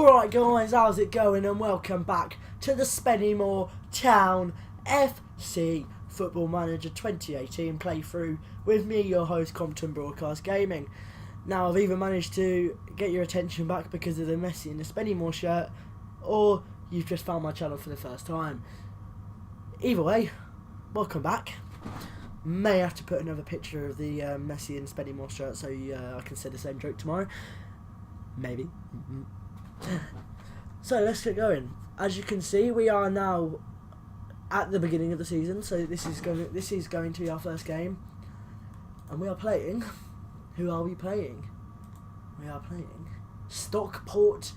Alright guys, how's it going, and welcome back to the Spennymoor Town FC Football Manager 2018 playthrough with me, your host, Compton Broadcast Gaming. Now, I've either managed to get your attention back because of the Messi and the Spennymoor shirt, or you've just found my channel for the first time. Either way, welcome back. May have to put another picture of the Messi and Spennymoor shirt so I can say the same joke tomorrow. Maybe. So let's get going. As you can see, we are now at the beginning of the season, so this is going to be our first game, and we are playing. Who are we playing? We are playing Stockport.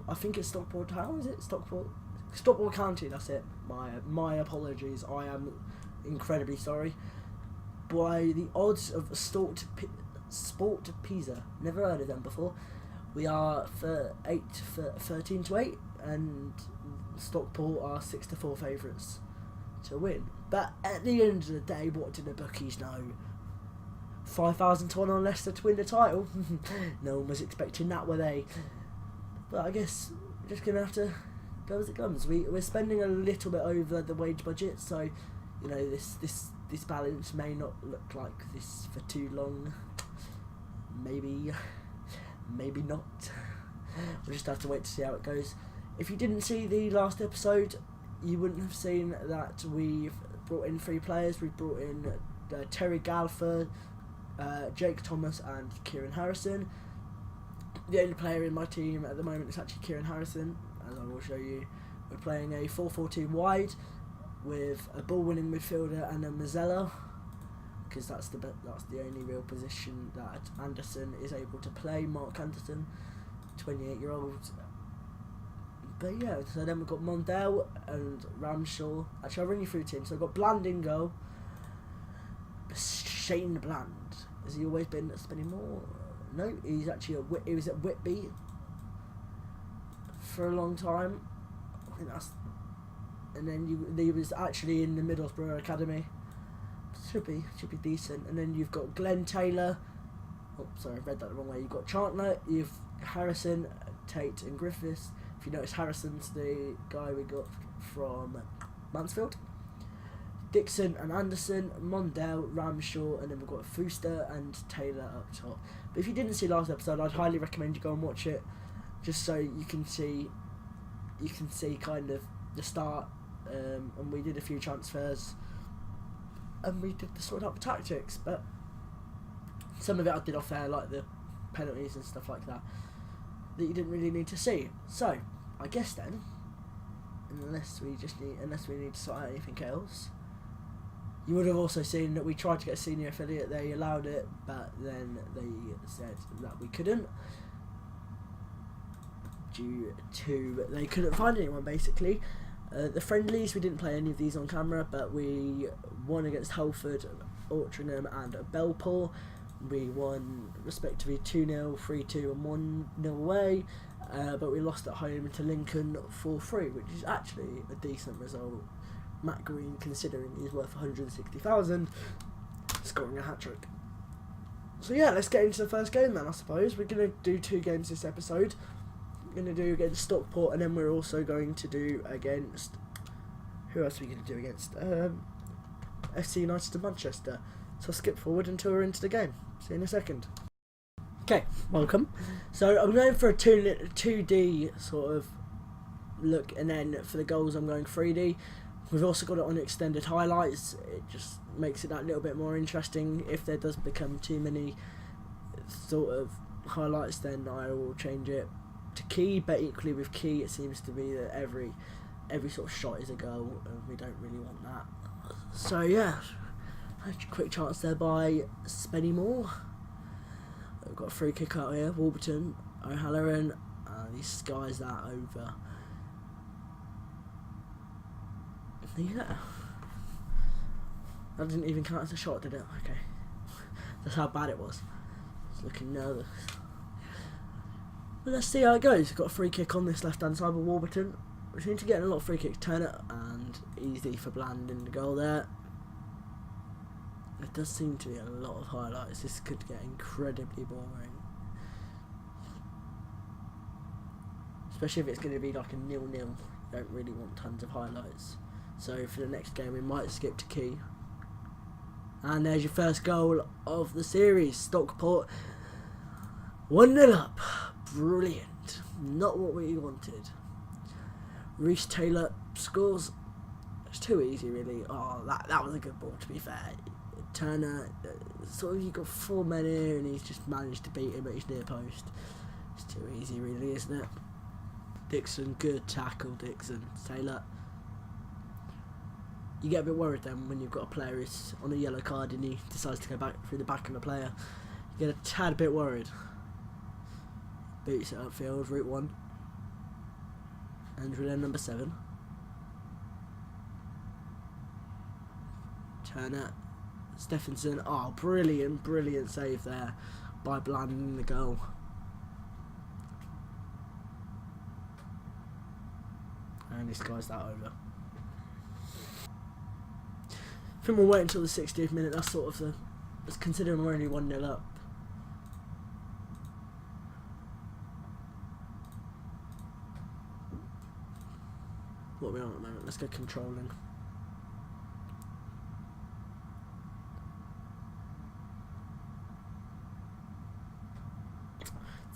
I think it's Stockport Town. Is it Stockport County? That's it. My apologies. I am incredibly sorry. By the odds of Sport Pisa, never heard of them before. We are 13 to 8, and Stockport are 6-4 favourites to win. But at the end of the day, what do the bookies know? 5,000 to 1 on Leicester to win the title. No one was expecting that, were they? But I guess we're just gonna have to go as it comes. We're spending a little bit over the wage budget, so you know this balance may not look like this for too long. Maybe not. We'll just have to wait to see how it goes. If you didn't see the last episode, you wouldn't have seen that we've brought in 3 players. We've brought in Terry Galford, Jake Thomas and Kieran Harrison. The only player in my team at the moment is actually Kieran Harrison, as I will show you. We're playing a 4-4-2 wide with a ball-winning midfielder and a Mazzella, because that's the only real position that Anderson is able to play. Mark Anderson, 28-year-old. But yeah, so then we've got Mondale and Ramshaw. Actually, I'll run you through teams. So I've got Bland in goal. Shane Bland. Has he always been at Spennymoor? No, he's actually he was at Whitby for a long time. I think that's. And then he was actually in the Middlesbrough Academy. Should be decent. And then you've got Glenn Taylor. Oh, sorry, I read that the wrong way. You've got Chandler, you've Harrison, Tate and Griffiths. If you notice, Harrison's the guy we got from Mansfield. Dixon and Anderson, Mondale, Ramshaw, and then we've got Fuster and Taylor up top. But if you didn't see last episode, I'd highly recommend you go and watch it, just so you can see kind of the start. And we did a few transfers, and we did the sort of tactics, but some of it I did off air, like the penalties and stuff like that you didn't really need to see. So I guess then, unless we need to sort out anything else, you would have also seen that we tried to get a senior affiliate. They allowed it, but then they said that we couldn't, due to they couldn't find anyone basically. The friendlies, we didn't play any of these on camera, but we won against Halford, Altrincham and Belport. We won respectively 2-0, 3-2 and 1-0 away, but we lost at home to Lincoln 4-3, which is actually a decent result. Matt Green, considering he's worth 160,000, scoring a hat-trick. So yeah, let's get into the first game then, I suppose. We're going to do 2 games this episode. Going to do against Stockport, and then we're also going to do against, who else are we going to do against? FC United of Manchester. So I'll skip forward until we're into the game. See you in a second. Okay, welcome. So I'm going for a 2D sort of look, and then for the goals I'm going 3D. We've also got it on extended highlights. It just makes it that little bit more interesting. If there does become too many sort of highlights, then I will change it to key, but equally with key it seems to be that every sort of shot is a goal, and we don't really want that. So yeah, a quick chance there by Spennymoor. We've got a free kick out here. Warburton, O'Halloran, he skies that over. Yeah, that didn't even count as a shot, did it? Okay, that's how bad it was. I was looking nervous. But let's see how it goes. We've got a free kick on this left-hand side with Warburton. We seem to get a lot of free kicks. Turner, and easy for Bland in the goal there. There does seem to be a lot of highlights. This could get incredibly boring. especially if it's going to be like a 0-0. You don't really want tons of highlights. So for the next game we might skip to Key. And there's your first goal of the series. Stockport 1-0 up. Brilliant. Not what we wanted. Reece Taylor scores. It's too easy really. Oh, that was a good ball to be fair. Turner, sort of you got 4 men here and he's just managed to beat him at his near post. It's too easy really, isn't it? Dixon, good tackle Dixon. Taylor. You get a bit worried then when you've got a player who's on a yellow card and he decides to go back through the back of a player. You get a tad bit worried. Boots it upfield, route 1. Andrew then number 7. Turner, Stephenson. Oh, brilliant save there by Blandon the goal. And this guy's that over. I think we'll wait until the 60th minute. That's sort of the. Considering we're only 1-0 up. What are we on at the moment? Let's go controlling.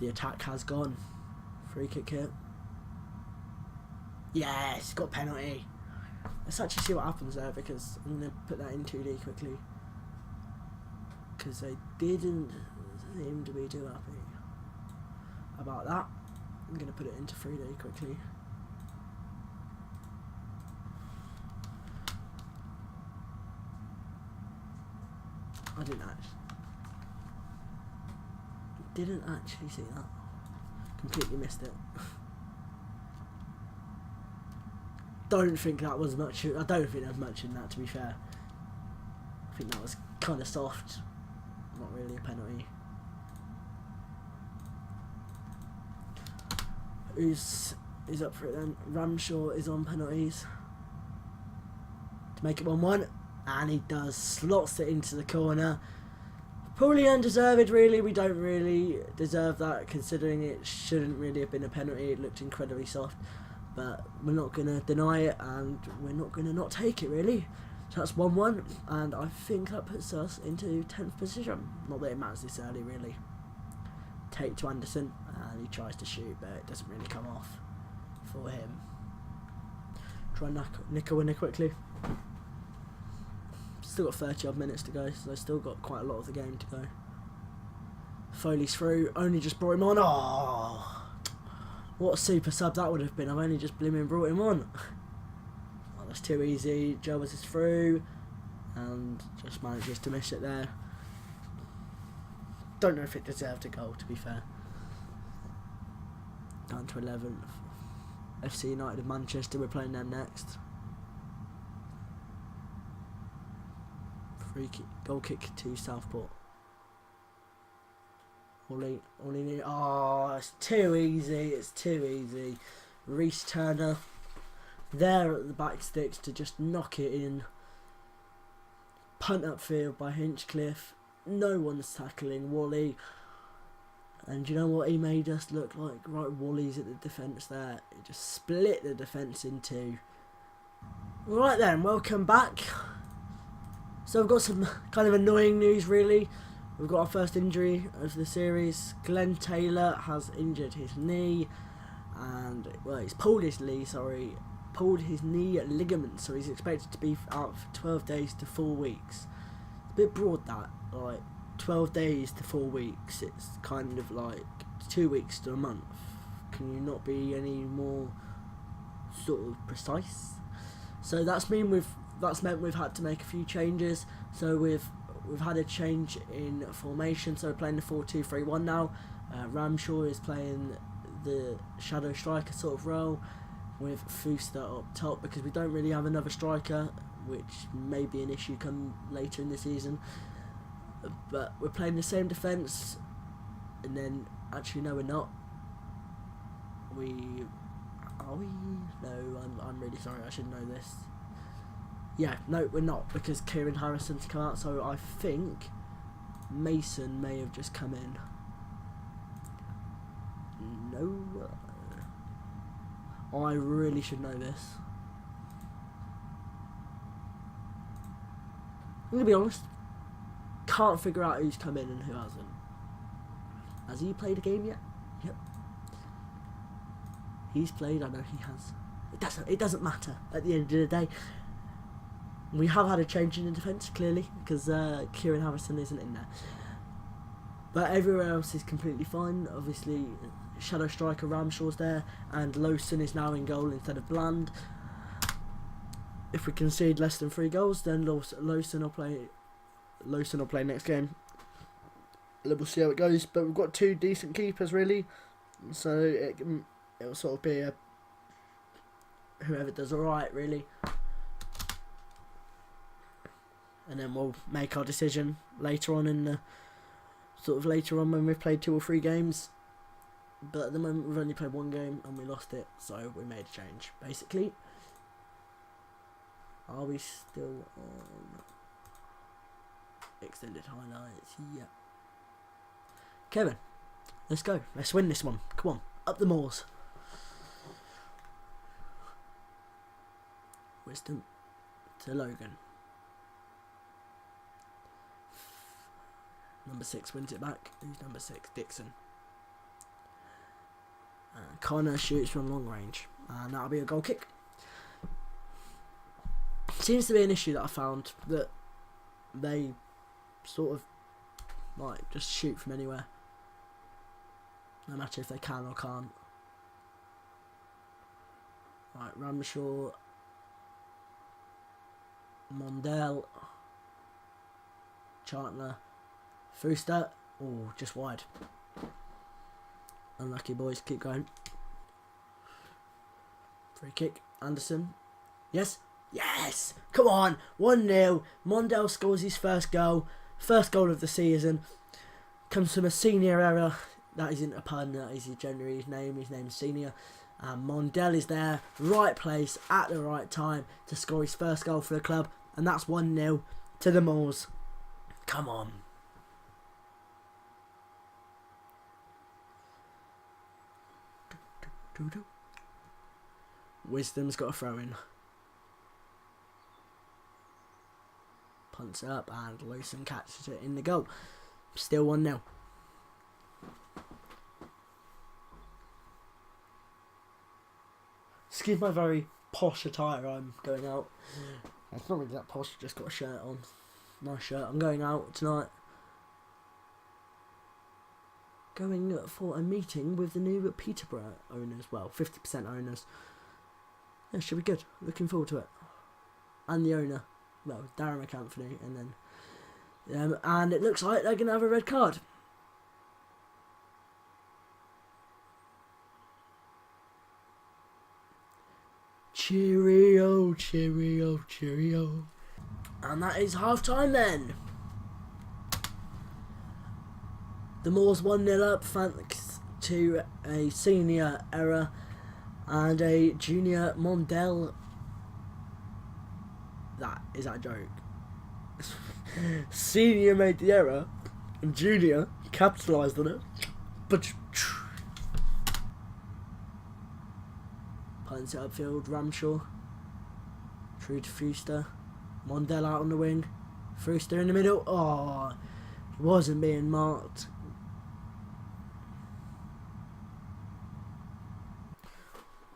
The attack has gone. Free kick here. Yes, got penalty. Let's actually see what happens there because I'm going to put that in 2D quickly. Because they didn't seem to be too happy about that. I'm going to put it into 3D quickly. I didn't actually see that. Completely missed it. Don't think that was much. I don't think there was much in that, to be fair. I think that was kind of soft. Not really a penalty. Who's up for it then? Ramshaw is on penalties. To make it 1-1. And he does. Slots it into the corner. Probably undeserved, really. We don't really deserve that, considering it shouldn't really have been a penalty. It looked incredibly soft. But we're not going to deny it, and we're not going to not take it, really. So that's 1-1, and I think that puts us into 10th position. Not that it matters this early, really. Take to Anderson, and he tries to shoot, but it doesn't really come off for him. Try and nick a winner quickly. Still got 30 odd minutes to go, so I've still got quite a lot of the game to go. Foley's through, only just brought him on. Oh, what a super sub that would have been. I've only just blooming brought him on. Oh, that's too easy. Jobbers is through and just manages to miss it there. Don't know if it deserved a goal, to be fair. Down to 11th. FC United of Manchester, we're playing them next. Free kick, goal kick to Southport. Oh, it's too easy. It's too easy. Reece Turner there at the back sticks to just knock it in. Punt upfield by Hinchcliffe. No one's tackling Wally. And you know what he made us look like? Right, Wally's at the defence there. He just split the defence in two. Right then, welcome back. So we've got some kind of annoying news, really. We've got our first injury of the series. Glenn Taylor has injured his knee, and well, he's pulled his knee. Sorry, pulled his knee ligament. So he's expected to be out for 12 days to 4 weeks. It's a bit broad, that, like 12 days to 4 weeks. It's kind of like 2 weeks to a month. Can you not be any more sort of precise? So that's meant we've had to make a few changes. So we've had a change in formation. So we're playing the 4-2-3-1 now. Ramshaw is playing the shadow striker sort of role with Fuster up top, because we don't really have another striker, which may be an issue come later in the season. But we're playing the same defence, and then actually no, we're not. Are we? No, I'm really sorry. I should know this. Yeah, no, we're not, because Kieran Harrison's come out, so I think Mason may have just come in. No. I really should know this. I'm going to be honest. Can't figure out who's come in and who hasn't. Has he played a game yet? Yep. He's played, I know he has. It doesn't matter at the end of the day. We have had a change in the defence, clearly, because Kieran Harrison isn't in there. But everywhere else is completely fine. Obviously, Shadow Striker Ramshaw's there, and Lowson is now in goal instead of Bland. If we concede less than 3 goals, then Lowson will play next game. We'll see how it goes. But we've got 2 decent keepers, really. So it'll sort of be whoever does alright, really. And then we'll make our decision later on when we've played 2 or 3 games. But at the moment we've only played 1 game and we lost it, so we made a change. Basically, are we still on extended highlights? Yeah. Kevin, let's go. Let's win this one. Come on, up the moors. Wisdom to Logan. Number 6 wins it back. Who's number 6? Dixon. Connor shoots from long range, and that'll be a goal kick. Seems to be an issue that I found, that they sort of like just shoot from anywhere, no matter if they can or can't. Right, Ramshaw, Mondell, Chartner, Fuster. Oh, just wide. Unlucky boys, keep going. Free kick, Anderson. Yes, yes! Come on, 1-0. Mondell scores his first goal of the season. Comes from a senior error. That isn't a pun, that is generally his name. His name's Senior. And Mondell is there, right place at the right time to score his first goal for the club. And that's 1-0 to the Moors. Come on. Wisdom's got a throw in. Punts it up and Lewson catches it in the goal. Still 1-0. Excuse my very posh attire, I'm going out. It's not really that posh, just got a shirt on. Nice shirt. I'm going out tonight. Going for a meeting with the new Peterborough owners. Well, 50% owners. Yeah, should be good. Looking forward to it. And the owner. Well, Darren McAnthony. And then... and it looks like they're going to have a red card. Cheerio, cheerio, cheerio. And that is half time then. The Moors 1-0 up thanks to a senior error and a junior Mondell. That is a joke. Senior made the error and junior capitalised on it. But punts it upfield, Ramshaw. Through to Fuster. Mondell out on the wing. Fuster in the middle. Oh, he wasn't being marked.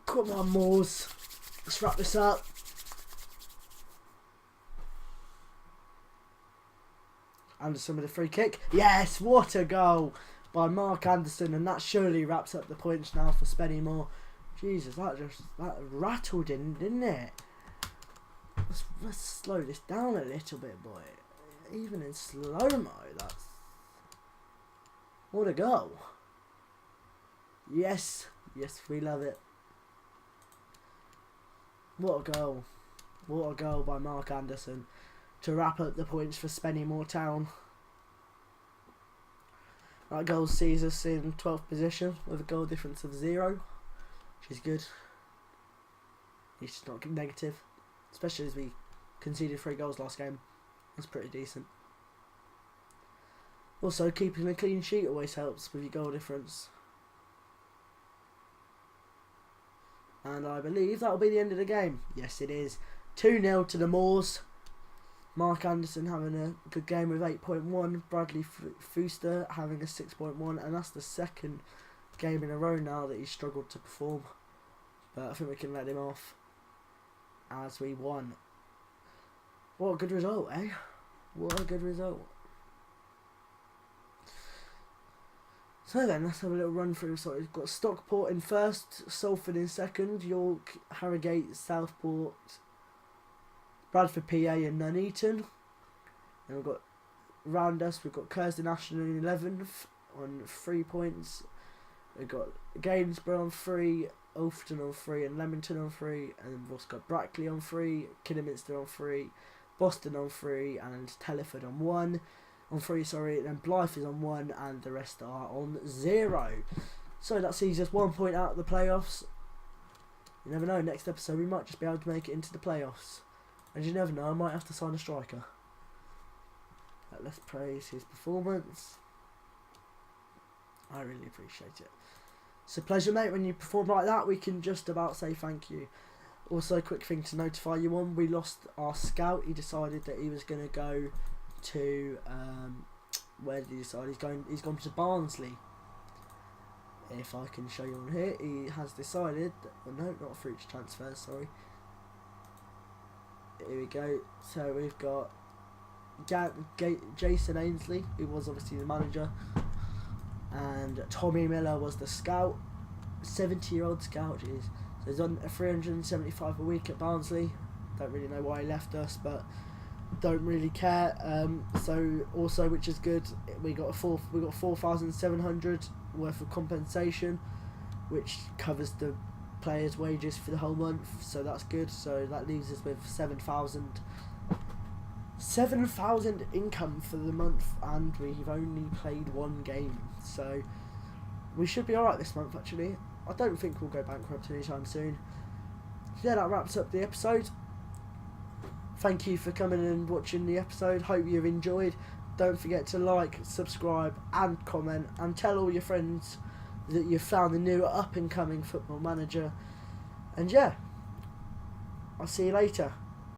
Come on, Moors. Let's wrap this up. Anderson with a free kick. Yes, what a goal by Mark Anderson, and that surely wraps up the points now for Spennymoor. Jesus, that rattled in, didn't it? Let's slow this down a little bit, boy. Even in slow-mo, that's... What a goal. Yes, yes, we love it. What a goal. What a goal by Mark Anderson to wrap up the points for Spennymoor Town. That goal sees us in 12th position with a goal difference of 0, which is good. It's just not negative, especially as we conceded 3 goals last game. That's pretty decent. Also, keeping a clean sheet always helps with your goal difference. And I believe that'll be the end of the game. Yes, it is. 2-0 to the Moors. Mark Anderson having a good game with 8.1. Bradley Fuster having a 6.1. And that's the second game in a row now that he's struggled to perform. But I think we can let him off as we won. What a good result, eh? What a good result. So then, let's have a little run through. So we've got Stockport in first, Salford in second, York, Harrogate, Southport, Bradford PA and Nuneaton. And we've got round us, we've got Curzon Ashton in 11th on 3 points. We've got Gainsborough on 3, Ulfton on 3 and Leamington on 3. And we've also got Brackley on 3, Kidderminster on 3, Boston on 3 and Telford on 1. On 3, sorry, and then Blythe is on 1 and the rest are on 0. So that sees us 1 point out of the playoffs. You never know, next episode we might just be able to make it into the playoffs. And you never know, I might have to sign a striker. Let's praise his performance. I really appreciate it. It's a pleasure, mate. When you perform like that, we can just about say thank you. Also, a quick thing to notify you on, we lost our scout. He decided that he was going to go to where did he decide he's gone to Barnsley. If I can show you on here, he has decided no, not a free transfer, sorry. Here we go. So we've got Jason Ainsley, who was obviously the manager, and Tommy Miller was the scout. 70-year-old scout, jeez. So he's on 375 a week at Barnsley. Don't really know why he left us, but don't really care. So also, which is good, we got 4,700 worth of compensation, which covers the players' wages for the whole month. So that's good. So that leaves us with 7,000 income for the month, and we've only played 1 game. So we should be alright this month. Actually, I don't think we'll go bankrupt anytime soon. So yeah, that wraps up the episode. Thank you for coming and watching the episode. Hope you've enjoyed. Don't forget to like, subscribe and comment, and tell all your friends that you've found the new up and coming Football Manager. And yeah, I'll see you later.